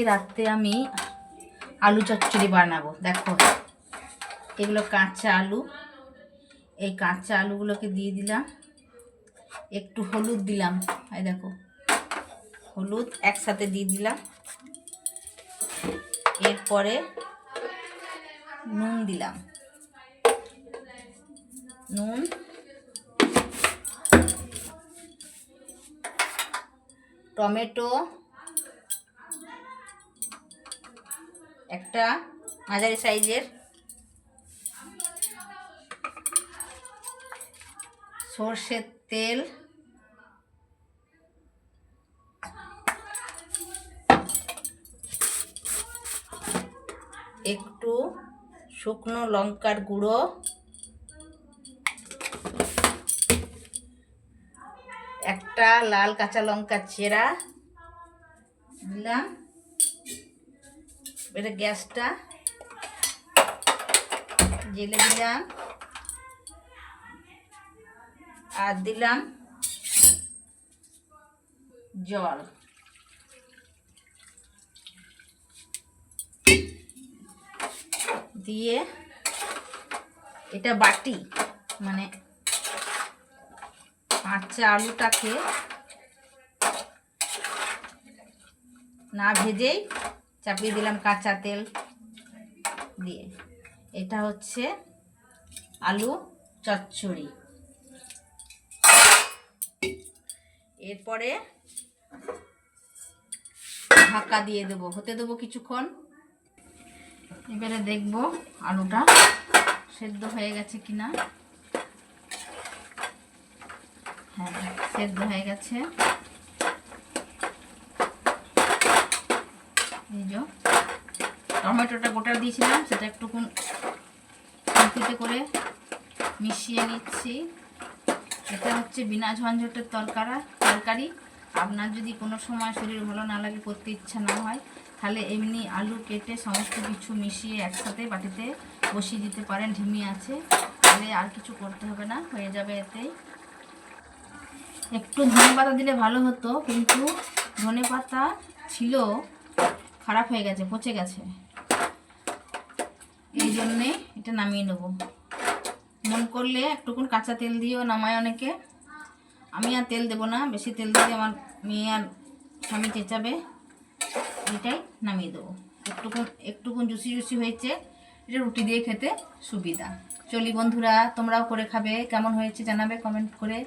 আজকে রাতে আমি আলু চচ্চড়ি বানাবো। দেখো এগুলো কাঁচা আলু, এই কাঁচা আলুগুলোকে দিয়ে দিলাম, একটু হলুদ দিলাম, এই দেখো হলুদ একসাথে দিয়ে দিলাম, এরপরে নুন দিলাম, নুন, টমেটো একটা মাঝারি সাইজের, সর্ষের তেল, একটু শুকনো লঙ্কার গুঁড়ো, একটা লাল কাঁচা লঙ্কা চেরা দিলাম, এবারে গ্যাসটা জেলে দিলাম আর দিলাম জল, দিয়ে এটা বাটি মানে কাঁচা আলুটাকে না ভেজেই চাপিয়ে দিলাম কাঁচা তেল দিয়ে। এটা হচ্ছে আলু চচ্চড়ি। এরপরে ঢাকা দিয়ে দেবো, হতে দেবো কিছুক্ষণ। এবারে দেখবো আলুটা সেদ্ধ হয়ে গেছে কিনা। হ্যাঁ, সেদ্ধ হয়ে গেছে। এই যে টমেটোটা গোটা দিয়েছিলাম, সেটা একটুকুন খুন্তিতে করে মিশিয়ে নিচ্ছি। এটা হচ্ছে বিনা ঝঞ্ঝটের তরকারি। আপনার যদি কোনো সময় শরীর ভালো না লাগে, করতে ইচ্ছা না হয়, তাহলে এমনি আলু কেটে সমস্ত কিছু মিশিয়ে একসাথে বাটিতে বসিয়ে দিতে পারেন, ঢিমি আছে, তাহলে আর কিছু করতে হবে না, হয়ে যাবে এতেই। একটু ধনেপাতা দিলে ভালো হতো, কিন্তু ধনেপাতা ছিল, খারাপ হয়ে গেছে, পচে গেছে, এই জন্যে এটা নামিয়ে নেব। মন করলে একটুকুন কাঁচা তেল দিয়েও নামায় অনেকে, আমি আর তেল দেবো না, বেশি তেল দিলে আমার মেয়ে আর স্বামী চেঁচাবে, এটাই নামিয়ে দেবো। একটুকুন জুসি হয়েছে, এটা রুটি দিয়ে খেতে সুবিধা। চলি বন্ধুরা, তোমরাও করে খাবে, কেমন হয়েছে জানাবে কমেন্ট করে।